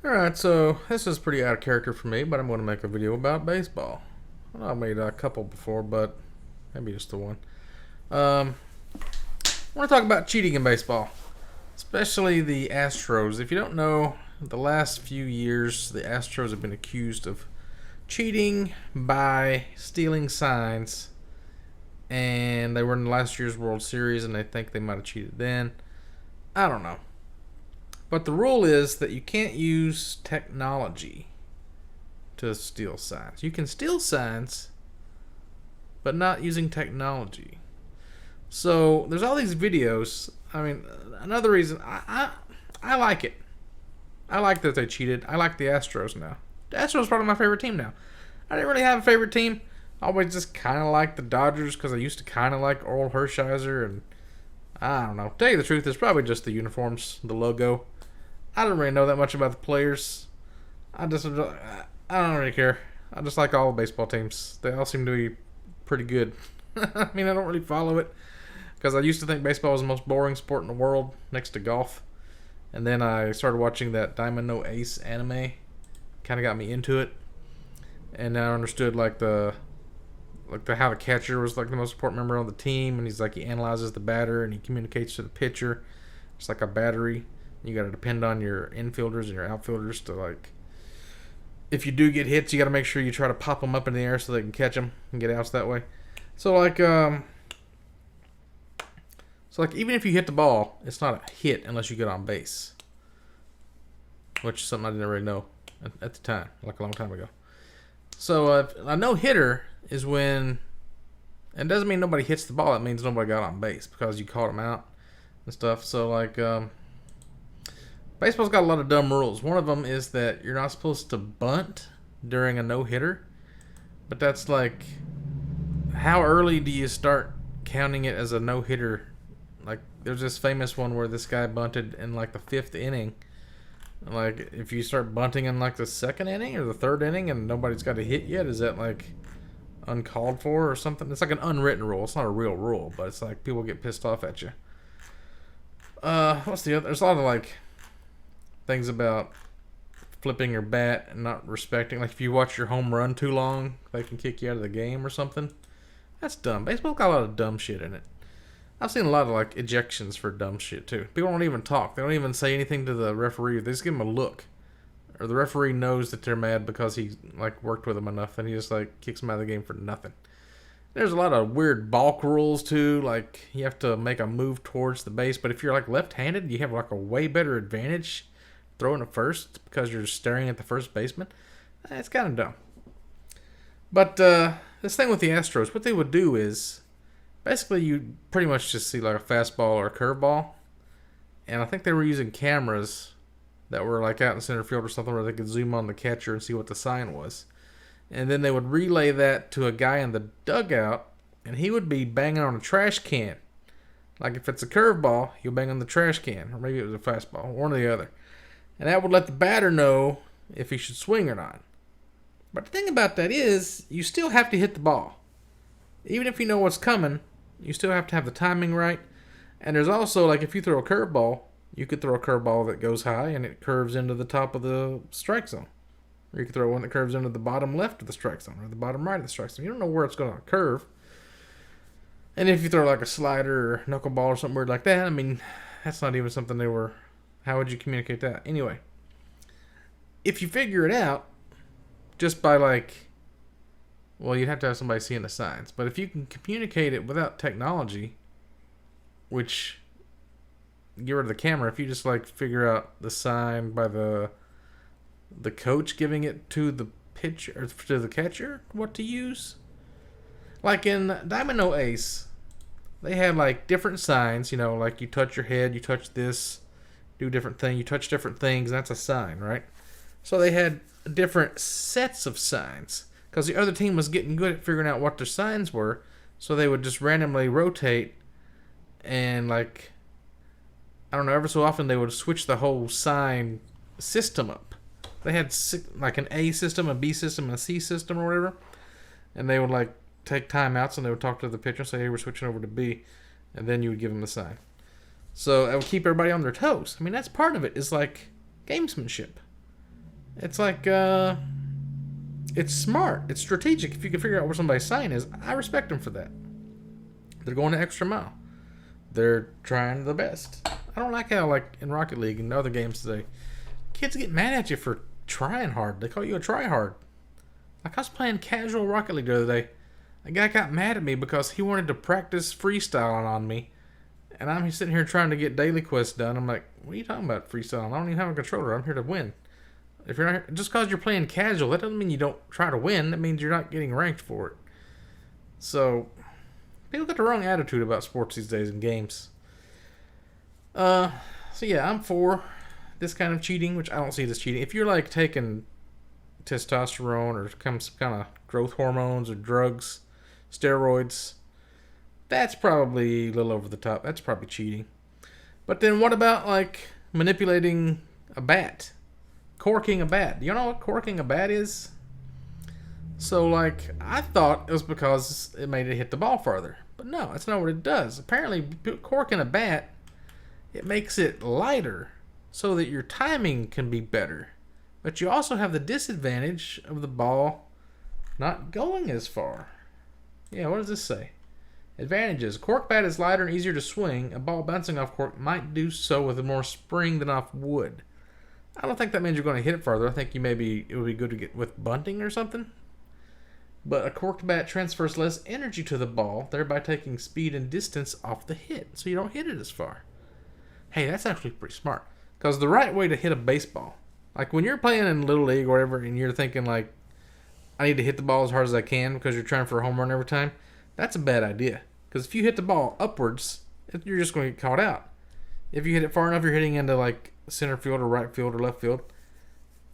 Alright, so this is pretty out of character for me, but I'm going to make a video about baseball. Well, I've made a couple before, but maybe just the one. I want to talk about cheating in baseball, especially the Astros. If you don't know, the last few years, the Astros have been accused of cheating by stealing signs, and they were in last year's World Series, and they think they might have cheated then. I don't know. But the rule is that you can't use technology to steal signs. You can steal signs, but not using technology. So there's all these videos. I mean, another reason I like it. I like that they cheated. I like the Astros now. The Astros are part of my favorite team now. I didn't really have a favorite team. I always just kind of liked the Dodgers because I used to kind of like Oral Hershiser, and I don't know. To tell you the truth, it's probably just the uniforms, the logo. I don't really know that much about the players. I don't really care. I just like all the baseball teams. They all seem to be pretty good. I mean, I don't really follow it because I used to think baseball was the most boring sport in the world next to golf. And then I started watching that Diamond No Ace anime. Kind of got me into it. And now I understood how the catcher was like the most important member on the team, and he's like he analyzes the batter and he communicates to the pitcher. It's like a battery. You got to depend on your infielders and your outfielders to, like, if you do get hits, you got to make sure you try to pop them up in the air so they can catch them and get outs that way. So even if you hit the ball, it's not a hit unless you get on base, which is something I didn't really know at the time, like a long time ago. So a no hitter is when it doesn't mean nobody hits the ball. It means nobody got on base because you caught them out and stuff. So baseball's got a lot of dumb rules. One of them is that you're not supposed to bunt during a no-hitter. But that's like, how early do you start counting it as a no-hitter? Like, there's this famous one where this guy bunted in like the 5th inning. Like, if you start bunting in like the 2nd inning or the 3rd inning and nobody's got a hit yet, is that like uncalled for or something? It's like an unwritten rule. It's not a real rule, but it's like people get pissed off at you. What's the other? There's a lot of like things about flipping your bat and not respecting. Like if you watch your home run too long, they can kick you out of the game or something. That's dumb. Baseball's got a lot of dumb shit in it. I've seen a lot of like ejections for dumb shit too. People don't even talk. They don't even say anything to the referee. They just give him a look. Or the referee knows that they're mad because he like worked with them enough and he just like kicks them out of the game for nothing. There's a lot of weird balk rules too. Like you have to make a move towards the base, but if you're like left-handed, you have like a way better advantage throwing it first because you're staring at the first baseman. It's kind of dumb. But this thing with the Astros, what they would do is basically you pretty much just see like a fastball or a curveball, and I think they were using cameras that were like out in center field or something where they could zoom on the catcher and see what the sign was, and then they would relay that to a guy in the dugout, and he would be banging on a trash can. Like if it's a curveball, he'll bang on the trash can, or maybe it was a fastball, one or the other. And that would let the batter know if he should swing or not. But the thing about that is, you still have to hit the ball. Even if you know what's coming, you still have to have the timing right. And there's also, like, if you throw a curveball, you could throw a curveball that goes high and it curves into the top of the strike zone. Or you could throw one that curves into the bottom left of the strike zone or the bottom right of the strike zone. You don't know where it's going to curve. And if you throw, like, a slider or knuckleball or something weird like that, I mean, that's not even something they were... How would you communicate that? Anyway, if you figure it out just by you'd have to have somebody seeing the signs. But if you can communicate it without technology, which, get rid of the camera, if you just like figure out the sign by the coach giving it to the pitcher or to the catcher, what to use. Like in Diamond No Ace, they had like different signs, like you touch your head, you touch this, do different thing, you touch different things, that's a sign, right? So they had different sets of signs because the other team was getting good at figuring out what their signs were, so they would just randomly rotate and like, I don't know, every so often they would switch the whole sign system up. They had like an A system, a B system, and a C system or whatever, and they would like take timeouts and they would talk to the pitcher and say, hey, we're switching over to B, and then you would give them the sign. So it would keep everybody on their toes. I mean, that's part of it, is like gamesmanship. It's like, it's smart. It's strategic. If you can figure out where somebody's sign is, I respect them for that. They're going the extra mile. They're trying the best. I don't like how, like, in Rocket League and other games today, kids get mad at you for trying hard. They call you a tryhard. Like, I was playing casual Rocket League the other day. A guy got mad at me because he wanted to practice freestyling on me. And I'm sitting here trying to get daily quests done. I'm like, what are you talking about freestyling? I don't even have a controller. I'm here to win. If you're not, just because you're playing casual, that doesn't mean you don't try to win. That means you're not getting ranked for it. So, people got the wrong attitude about sports these days in games. So yeah, I'm for this kind of cheating, which I don't see as cheating. If you're like taking testosterone or some kind of growth hormones or drugs, steroids, that's probably a little over the top. That's probably cheating. But then what about like manipulating a bat? Corking a bat. Do you know what corking a bat is? So like, I thought it was because it made it hit the ball farther. But no, that's not what it does. Apparently, corking a bat, it makes it lighter so that your timing can be better. But you also have the disadvantage of the ball not going as far. Yeah, what does this say? Advantages. Cork bat is lighter and easier to swing. A ball bouncing off cork might do so with more spring than off wood. I don't think that means you're going to hit it farther. I think it would be good to get with bunting or something. But a corked bat transfers less energy to the ball, thereby taking speed and distance off the hit, so you don't hit it as far. Hey, that's actually pretty smart. Because the right way to hit a baseball, like when you're playing in Little League or whatever, and you're thinking like, I need to hit the ball as hard as I can because you're trying for a home run every time, that's a bad idea. Because if you hit the ball upwards, you're just going to get caught out. If you hit it far enough, you're hitting into like center field or right field or left field,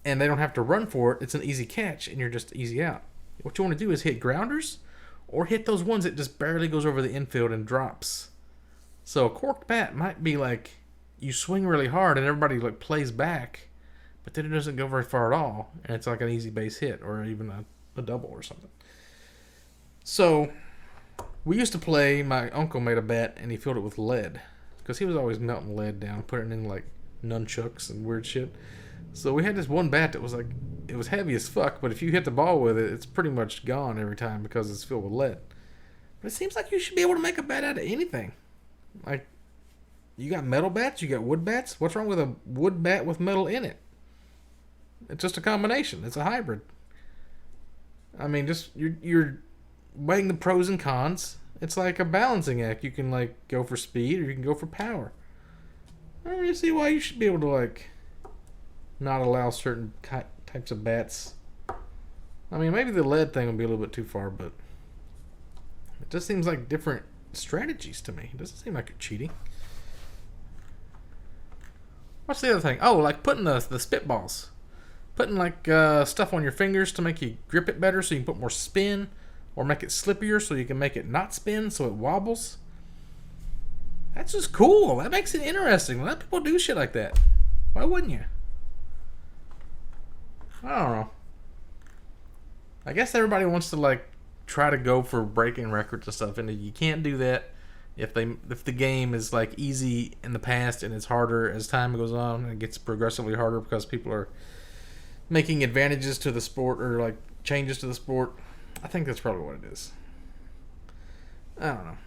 and they don't have to run for it. It's an easy catch, and you're just easy out. What you want to do is hit grounders or hit those ones that just barely goes over the infield and drops. So a corked bat might be like you swing really hard and everybody like plays back, but then it doesn't go very far at all, and it's like an easy base hit or even a double or something. So we used to play, my uncle made a bat and he filled it with lead because he was always melting lead down, putting it in like nunchucks and weird shit. So we had this one bat that was like, it was heavy as fuck, but if you hit the ball with it, it's pretty much gone every time because it's filled with lead. But it seems like you should be able to make a bat out of anything. Like, you got metal bats, you got wood bats. What's wrong with a wood bat with metal in it? It's just a combination. It's a hybrid. I mean, just you're weighing the pros and cons. It's like a balancing act. You can like go for speed or you can go for power. I don't really see why you should be able to like not allow certain types of bats. I mean, maybe the lead thing would be a little bit too far, but it just seems like different strategies to me. It doesn't seem like you're cheating. What's the other thing? Oh, like putting the spitballs. Putting like stuff on your fingers to make you grip it better so you can put more spin, or make it slippier so you can make it not spin so it wobbles. That's just cool. That makes it interesting. Let people do shit like that. Why wouldn't you? I don't know. I guess everybody wants to like try to go for breaking records and stuff, and you can't do that if the game is like easy in the past and it's harder as time goes on, and it gets progressively harder because people are making advantages to the sport or like changes to the sport. I think that's probably what it is. I don't know.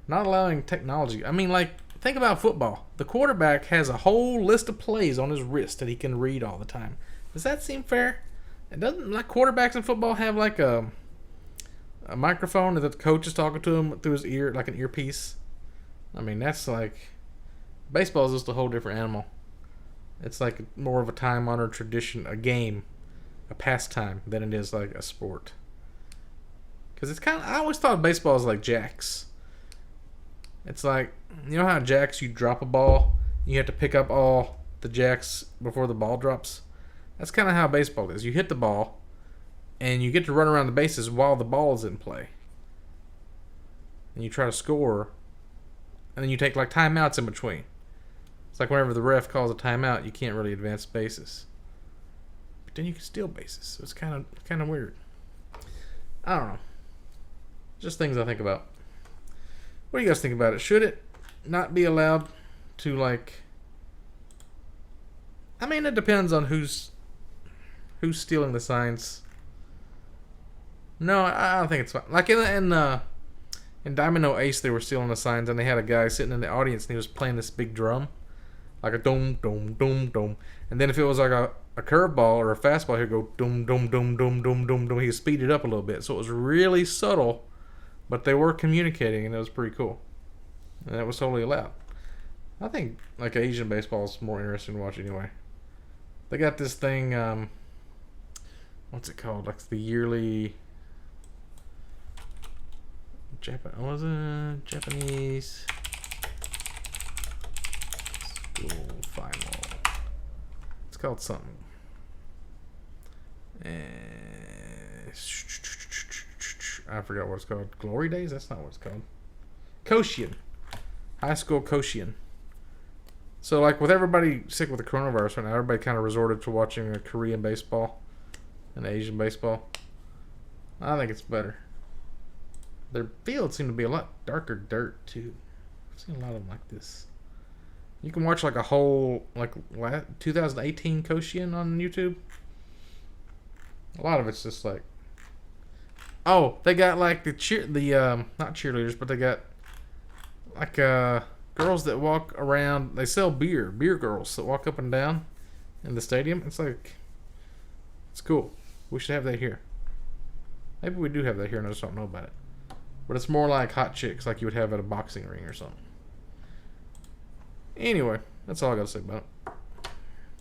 Not allowing technology. I mean, like, think about football. The quarterback has a whole list of plays on his wrist that he can read all the time. Does that seem fair? It doesn't, like, quarterbacks in football have like a microphone that the coach is talking to him through his ear, like an earpiece. I mean, that's like, baseball is just a whole different animal. It's like more of a time-honored tradition, a game, a pastime, than it is like a sport. Because it's kind of, I always thought baseball was like jacks. It's like, you know how jacks, you drop a ball, you have to pick up all the jacks before the ball drops? That's kind of how baseball is. You hit the ball, and you get to run around the bases while the ball is in play. And you try to score, and then you take like timeouts in between. It's like whenever the ref calls a timeout, you can't really advance bases. But then you can steal bases, so it's kind of weird. I don't know. Just things I think about. What do you guys think about it? Should it not be allowed to like I mean, it depends on who's stealing the signs. No, I don't think it's fine. Like in Domino Ace, they were stealing the signs, and they had a guy sitting in the audience, and he was playing this big drum, like a dum dum dum dum. And then if it was like a curveball or a fastball, he'd go dum dum dum dum dum dum dum. He'd speed it up a little bit, so it was really subtle, but they were communicating, and it was pretty cool. And that was totally allowed. I think like Asian baseball is more interesting to watch anyway. They got this thing, what's it called? Like the yearly Japanese school final. It's called something. I forgot what it's called. Glory Days? That's not what it's called. Koshin. High school Koshin. So, like, with everybody sick with the coronavirus right now, everybody kind of resorted to watching a Korean baseball and Asian baseball. I think it's better. Their fields seem to be a lot darker dirt, too. I've seen a lot of them like this. You can watch, like, a whole, like, 2018 Koshin on YouTube. A lot of it's just, like... Oh, they got, like, not cheerleaders, but they got, like, girls that walk around. They sell beer girls that walk up and down in the stadium. It's like, it's cool. We should have that here. Maybe we do have that here and I just don't know about it. But it's more like hot chicks, like you would have at a boxing ring or something. Anyway, that's all I got to say about it.